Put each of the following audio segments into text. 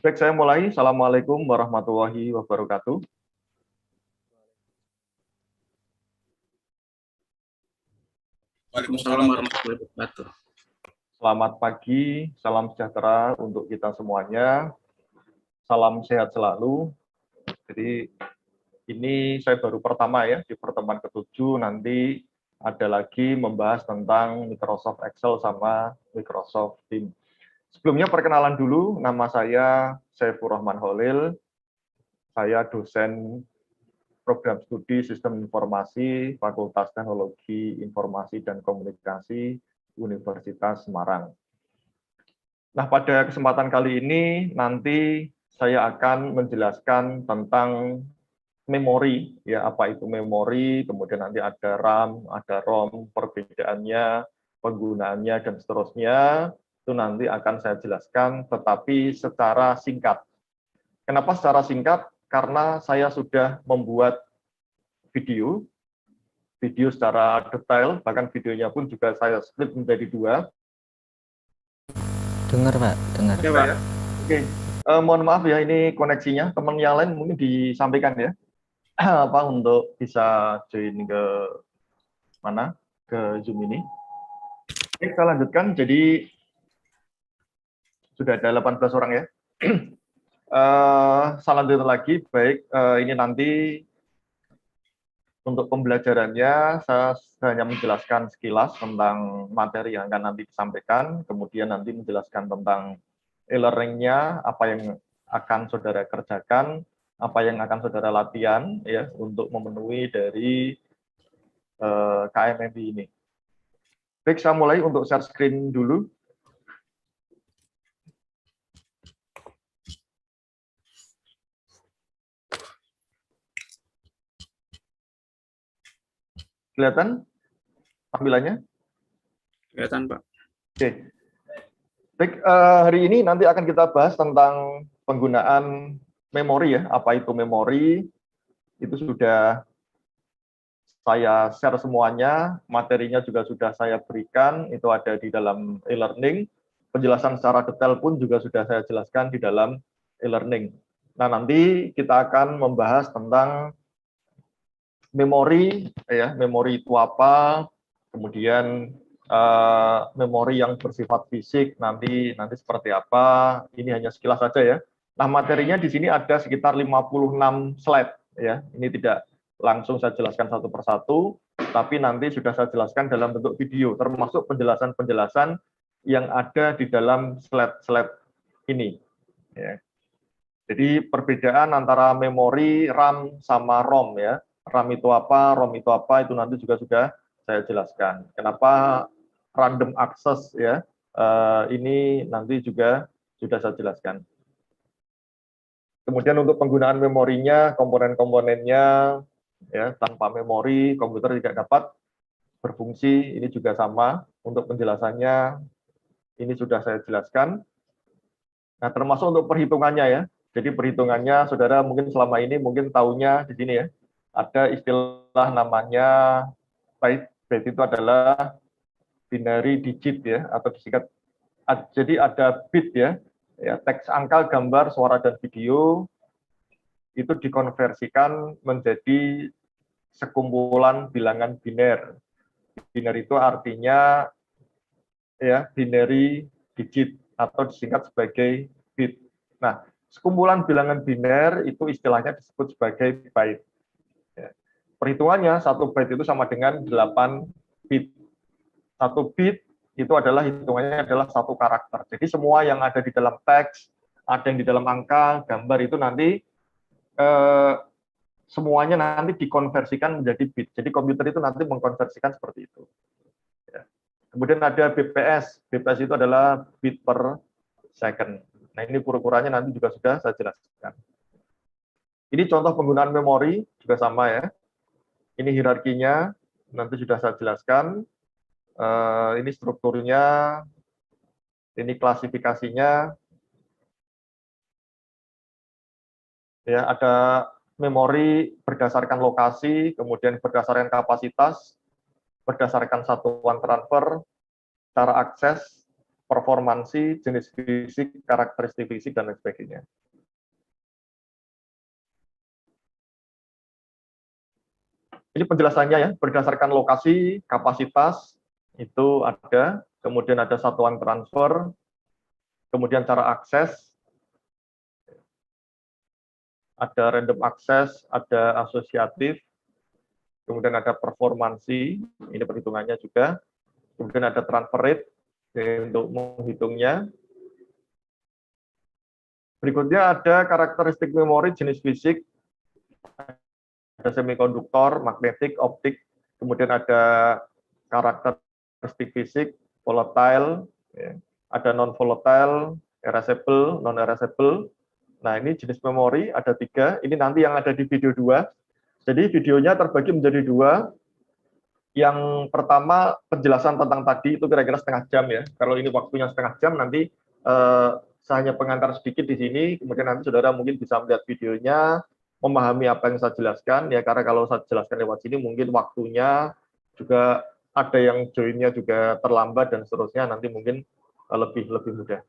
Baik, saya mulai. Assalamualaikum warahmatullahi wabarakatuh. Waalaikumsalam warahmatullahi wabarakatuh. Selamat pagi, salam sejahtera untuk kita semuanya. Salam sehat selalu. Jadi ini saya baru pertama ya, di pertemuan ke-7 nanti ada lagi membahas tentang Microsoft Excel sama Microsoft Teams. Sebelumnya perkenalan dulu, nama saya Saifur Rahman Holil. Saya dosen program studi Sistem Informasi Fakultas Teknologi Informasi dan Komunikasi Universitas Semarang. Nah, pada kesempatan kali ini nanti saya akan menjelaskan tentang memori, ya apa itu memori, kemudian nanti ada RAM, ada ROM, perbedaannya, penggunaannya, dan seterusnya, itu nanti akan saya jelaskan, tetapi secara singkat. Kenapa secara singkat? Karena saya sudah membuat video secara detail, bahkan videonya pun juga saya split menjadi 2. Dengar Pak, dengar. Ya, Pak. Oke, mohon maaf ya ini koneksinya, teman yang lain mungkin disampaikan ya, apa untuk bisa join ke mana, ke Zoom ini. Oke, kita lanjutkan, jadi sudah ada 18 orang ya. Selanjutnya lagi, baik, ini nanti untuk pembelajarannya, saya hanya menjelaskan sekilas tentang materi yang akan nanti disampaikan, kemudian nanti menjelaskan tentang e-learning-nya, apa yang akan saudara kerjakan, apa yang akan saudara latihan, ya, untuk memenuhi dari KMMI ini. Baik, saya mulai untuk share screen dulu. Kelihatan tampilannya? Kelihatan, Pak. Oke. Baik, hari ini nanti akan kita bahas tentang penggunaan memori ya. Apa itu memori? Itu sudah saya share semuanya, materinya juga sudah saya berikan, itu ada di dalam e-learning. Penjelasan secara detail pun juga sudah saya jelaskan di dalam e-learning. Nah, nanti kita akan membahas tentang memori, ya, memori itu apa, kemudian memori yang bersifat fisik nanti seperti apa. Ini hanya sekilas saja ya. Nah, materinya di sini ada sekitar 56 slide ya. Ini tidak langsung saya jelaskan satu persatu, tapi nanti sudah saya jelaskan dalam bentuk video, termasuk penjelasan-penjelasan yang ada di dalam slide-slide ini. Ya. Jadi perbedaan antara memori RAM sama ROM ya. RAM itu apa, ROM itu apa, itu nanti juga sudah saya jelaskan. Kenapa random access ya, ini nanti juga sudah saya jelaskan. Kemudian untuk penggunaan memorinya, komponen-komponennya, ya, tanpa memori komputer tidak dapat berfungsi, ini juga sama. Untuk penjelasannya, ini sudah saya jelaskan. Nah, termasuk untuk perhitungannya ya. Jadi perhitungannya, saudara mungkin selama ini mungkin tahunya di sini ya. Ada istilah namanya byte. Byte itu adalah binary digit ya, atau disingkat. Jadi ada bit ya, teks angka, gambar, suara, dan video, itu dikonversikan menjadi sekumpulan bilangan biner. Biner itu artinya ya binary digit atau disingkat sebagai bit. Nah, sekumpulan bilangan biner itu istilahnya disebut sebagai byte. Ya. Perhitungannya, 1 byte itu sama dengan 8 bit. 1 bit itu adalah hitungannya adalah 1 karakter. Jadi semua yang ada di dalam teks, ada yang di dalam angka, gambar itu nanti semuanya nanti dikonversikan menjadi bit. Jadi komputer itu nanti mengkonversikan seperti itu. Ya. Kemudian ada BPS. BPS itu adalah bit per second. Nah, ini ukurannya nanti juga sudah saya jelaskan. Ini contoh penggunaan memori, juga sama ya. Ini hierarkinya, nanti sudah saya jelaskan. Ini strukturnya, ini klasifikasinya. Ya, ada memori berdasarkan lokasi, kemudian berdasarkan kapasitas, berdasarkan satuan transfer, cara akses, performansi, jenis fisik, karakteristik fisik, dan lain sebagainya. Ini penjelasannya ya, berdasarkan lokasi, kapasitas, itu ada, kemudian ada satuan transfer, kemudian cara akses, ada random access, ada asosiatif, kemudian ada performansi, ini perhitungannya juga, kemudian ada transfer rate untuk menghitungnya. Berikutnya ada karakteristik memori jenis fisik, ada semikonduktor, magnetik, optik, kemudian ada karakteristik fisik, volatile, ya. Ada non-volatile, erasable, non-erasable. Nah, ini jenis memori, ada 3. Ini nanti yang ada di video 2. Jadi videonya terbagi menjadi 2. Yang pertama, penjelasan tentang tadi, itu kira-kira setengah jam ya. Kalau ini waktunya setengah jam, nanti saya hanya pengantar sedikit di sini, kemudian nanti saudara mungkin bisa melihat videonya, memahami apa yang saya jelaskan, ya karena kalau saya jelaskan lewat sini, mungkin waktunya juga ada yang join-nya juga terlambat dan seterusnya, nanti mungkin lebih mudah.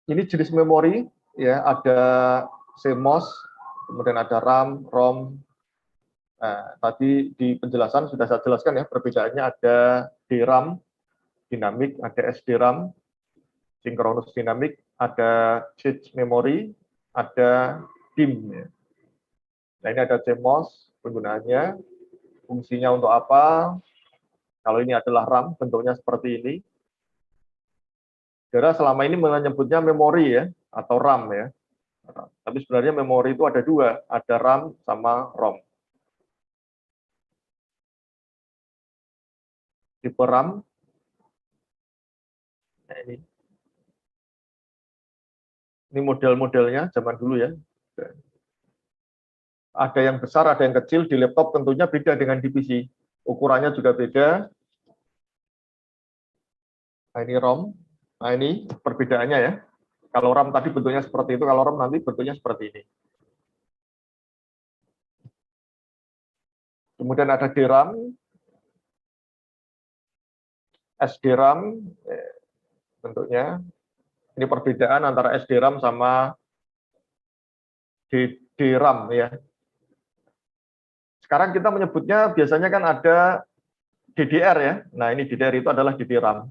Ini jenis memori, ya ada CMOS, kemudian ada RAM, ROM. Nah, tadi di penjelasan sudah saya jelaskan ya, perbedaannya ada DRAM, dinamik, ada SDRAM, sinkronus dinamik, ada switch memory, ada DIMM. Ya. Nah, ini ada CMOS, penggunaannya, fungsinya untuk apa? Kalau ini adalah RAM, bentuknya seperti ini. Saudara selama ini menyebutnya memori ya, atau RAM ya. Tapi sebenarnya memori itu ada 2, ada RAM sama ROM. Tipe RAM, nah ini model-modelnya zaman dulu ya. Ada yang besar, ada yang kecil, di laptop tentunya beda dengan di PC. Ukurannya juga beda. Nah, ini ROM. Nah, ini perbedaannya ya. Kalau RAM tadi bentuknya seperti itu, kalau ROM nanti bentuknya seperti ini. Kemudian ada DRAM, SDRAM, bentuknya. Ini perbedaan antara SDRAM sama DRAM ya. Sekarang kita menyebutnya biasanya kan ada DDR ya. Nah, ini DDR itu adalah DDRAM.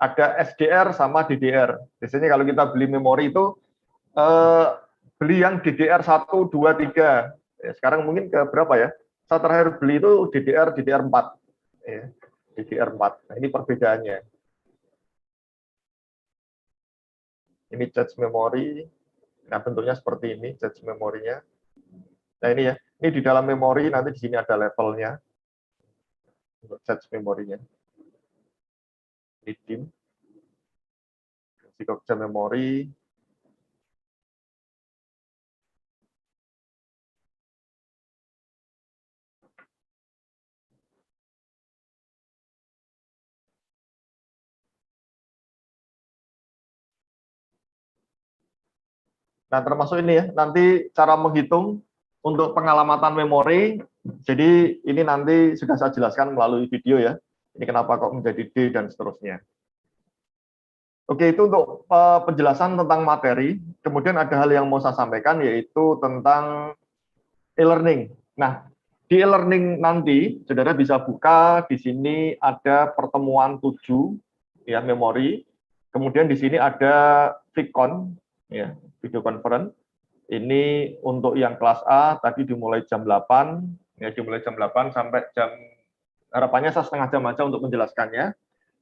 Ada SDR sama DDR. Biasanya kalau kita beli memori itu beli yang DDR 1, 2, 3. Ya, sekarang mungkin ke berapa ya? Saya terakhir beli itu DDR4. Ya, DDR4. Nah, ini perbedaannya. Ini cache memori. Nah, bentuknya seperti ini, cache memorinya. Nah, ini ya. Ini di dalam memori, nanti di sini ada levelnya. Untuk cache memorinya. Ini DIMM. Cache memori. Nah, termasuk ini ya, nanti cara menghitung untuk pengalamatan memori. Jadi ini nanti sudah saya jelaskan melalui video ya. Ini kenapa kok menjadi D dan seterusnya. Oke, itu untuk penjelasan tentang materi. Kemudian ada hal yang mau saya sampaikan, yaitu tentang e-learning. Nah, di e-learning nanti, saudara bisa buka, di sini ada pertemuan 7, ya, memori. Kemudian di sini ada VCon, ya, video conference. Ini untuk yang kelas A, tadi dimulai jam 8, ya, dimulai jam 8 sampai jam, harapannya saya setengah jam aja untuk menjelaskannya.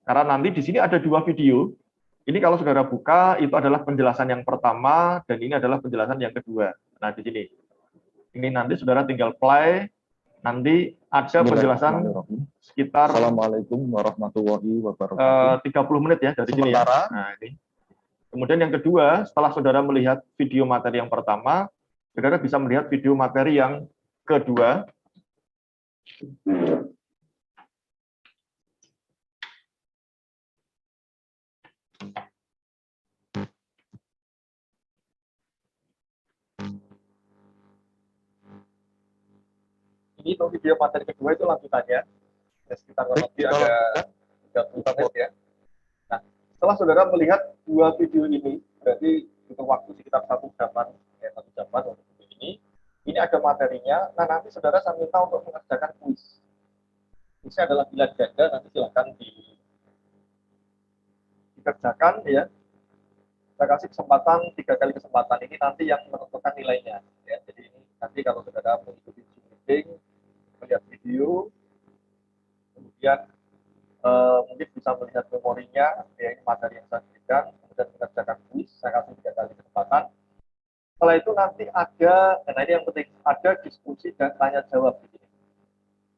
Karena nanti di sini ada 2 video. Ini kalau saudara buka, itu adalah penjelasan yang pertama, dan ini adalah penjelasan yang kedua. Nah, di sini. Ini nanti saudara tinggal play, nanti ada penjelasan sekitar Assalamualaikum warahmatullahi wabarakatuh. 30 menit ya dari sini ya. Nah, ini. Kemudian yang kedua, setelah saudara melihat video materi yang pertama, saudara bisa melihat video materi yang kedua. Ini untuk video materi kedua itu lanjutannya. Ya, sekitar lebih ada 30 menit ya. Setelah saudara melihat dua video ini, berarti butuh waktu sekitar 1 jaman, ya 1 jaman untuk video ini. Ini ada materinya. Nah, nanti saudara saya minta untuk mengerjakan kuis. Kuisnya adalah pilihan ganda, nanti silakan dikerjakan ya. Saya kasih kesempatan 3 kali kesempatan ini nanti yang menentukan nilainya. Ya. Jadi ini nanti kalau saudara mengikuti Zoom meeting, melihat video, kemudian mungkin bisa melihat memorinya, ya ini materi yang saya berikan, kemudian mengerjakan kuis, saya kasih 3 kali kesempatan. Setelah itu nanti ada, dan ini yang penting, ada diskusi dan tanya jawab di sini.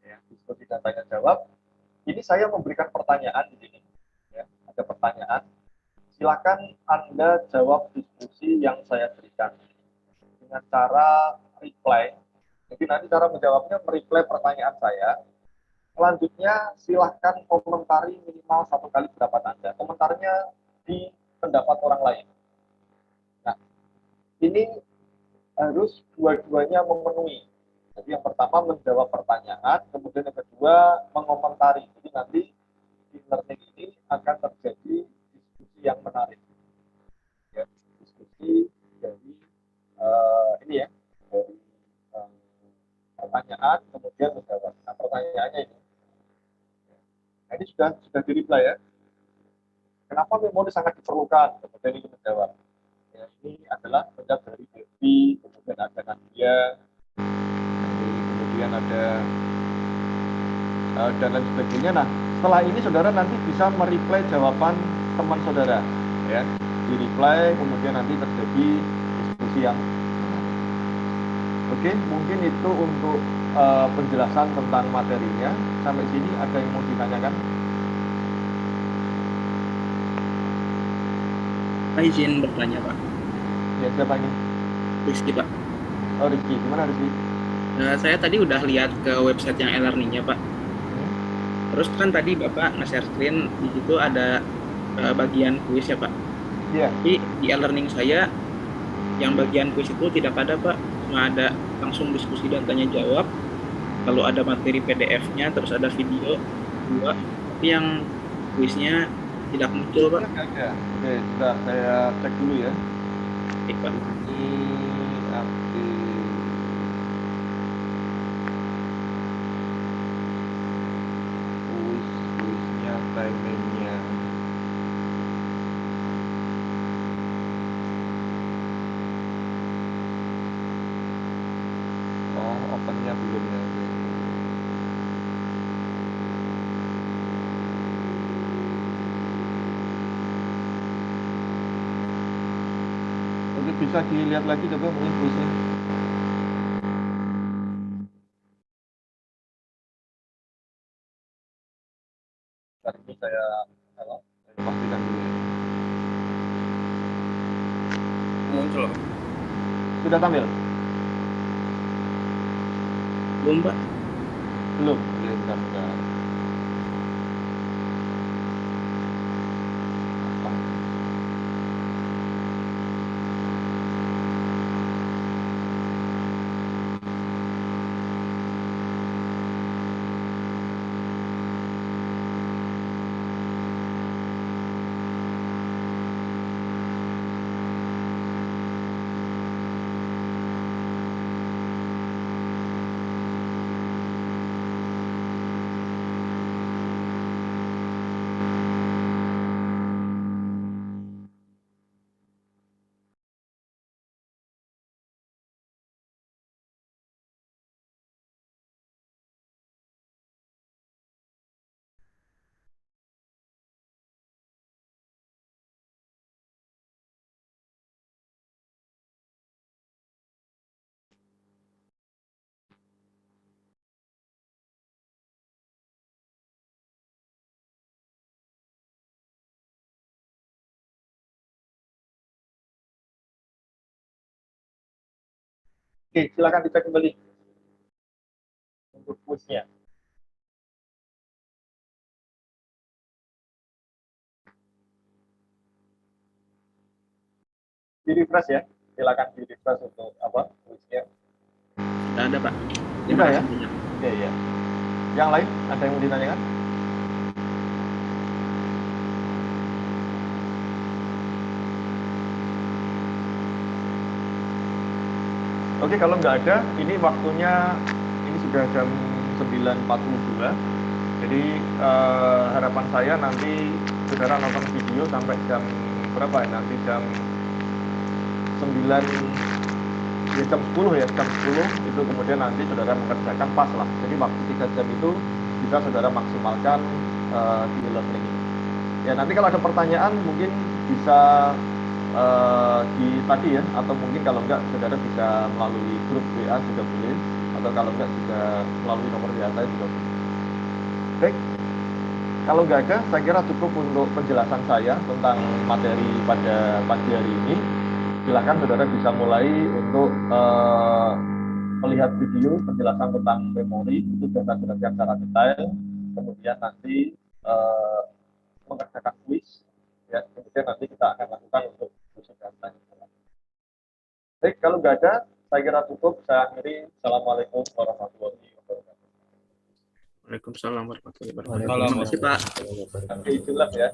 Ya, diskusi dan tanya jawab. Ini saya memberikan pertanyaan di sini. Ya, ada pertanyaan. Silakan Anda jawab diskusi yang saya berikan dengan cara reply. Jadi nanti cara menjawabnya mereply pertanyaan saya. Selanjutnya silahkan komentari minimal 1 kali pendapat Anda. Komentarnya di pendapat orang lain. Nah, ini harus dua-duanya memenuhi. Jadi yang pertama menjawab pertanyaan, kemudian yang kedua mengomentari. Jadi nanti di learning ini akan terjadi diskusi yang menarik. Ya, diskusi dari ini ya, dari pertanyaan kemudian menjawab. Nah, pertanyaannya ini. Nah, ini sudah di-reply ya. Kenapa memori sangat diperlukan? Kemudian ini menjawab. Ya, ini adalah penjawab dari Devi, kemudian ada Nadia, kemudian ada dan lain sebagainya. Nah, setelah ini saudara nanti bisa mereply jawaban teman saudara, ya, di reply, kemudian nanti terjadi diskusi yang menarik. Oke, mungkin itu untuk penjelasan tentang materinya. Sampai sini ada yang mau ditanyakan? Saya izin bertanya, Pak. Ya, siapa ini? Rizky, Pak. Oh, Rizky. Gimana, Rizky? Saya tadi udah lihat ke website yang e-learning-nya, Pak. Terus kan tadi Bapak nge-share screen, di situ ada bagian kuis ya, Pak. Iya. Tapi di e-learning saya, yang bagian kuis itu tidak ada, Pak. Cuma ada langsung diskusi dan tanya jawab. Lalu ada materi PDF-nya, terus ada video 2. Tapi yang kuisnya tidak muncul, Pak. Oke, sebentar saya cek dulu ya. Baik, Pak. Ini aktif. Kuisnya, timingnya. Oh, opennya belum ya. Oke, bisa dilihat lagi coba mungkin kuisnya. Saat ini saya pastikan dulu ya. Muncul. Sudah tampil? Belum, Pak. Belum. Oke, bentar. Oke, silakan dicek kembali untuk kuisnya. Di refresh ya, silakan di refresh untuk apa kuisnya. Tidak ada, Pak. Tidak ya? Oke, ya. Yang lain ada yang mau ditanyakan? Oke, kalau nggak ada, ini waktunya, ini sudah jam 9.42. Jadi harapan saya nanti saudara nonton video sampai jam berapa ya? Nanti jam 9, ya jam 10 ya, jam 10 itu kemudian nanti saudara mengerjakan pas lah. Jadi waktu 3 jam itu bisa saudara maksimalkan di e-learning ini. Ya nanti kalau ada pertanyaan mungkin bisa di tadi ya, atau mungkin kalau enggak saudara bisa melalui grup WA juga boleh, atau kalau enggak juga melalui nomor WA saya juga boleh. Baik, kalau enggak ada, saya kira cukup untuk penjelasan saya tentang materi pada pagi hari ini. Silakan saudara bisa mulai untuk melihat video penjelasan tentang memori, itu sudah saya jelaskan secara detail. Kemudian nanti mengerjakan kuis, ya, kemudian nanti kita akan lakukan untuk baik, kalau nggak ada, saya kira cukup. Saya akhiri. Assalamualaikum warahmatullahi wabarakatuh. Waalaikumsalam warahmatullahi wabarakatuh. Terima kasih Pak. Oke, jelas ya.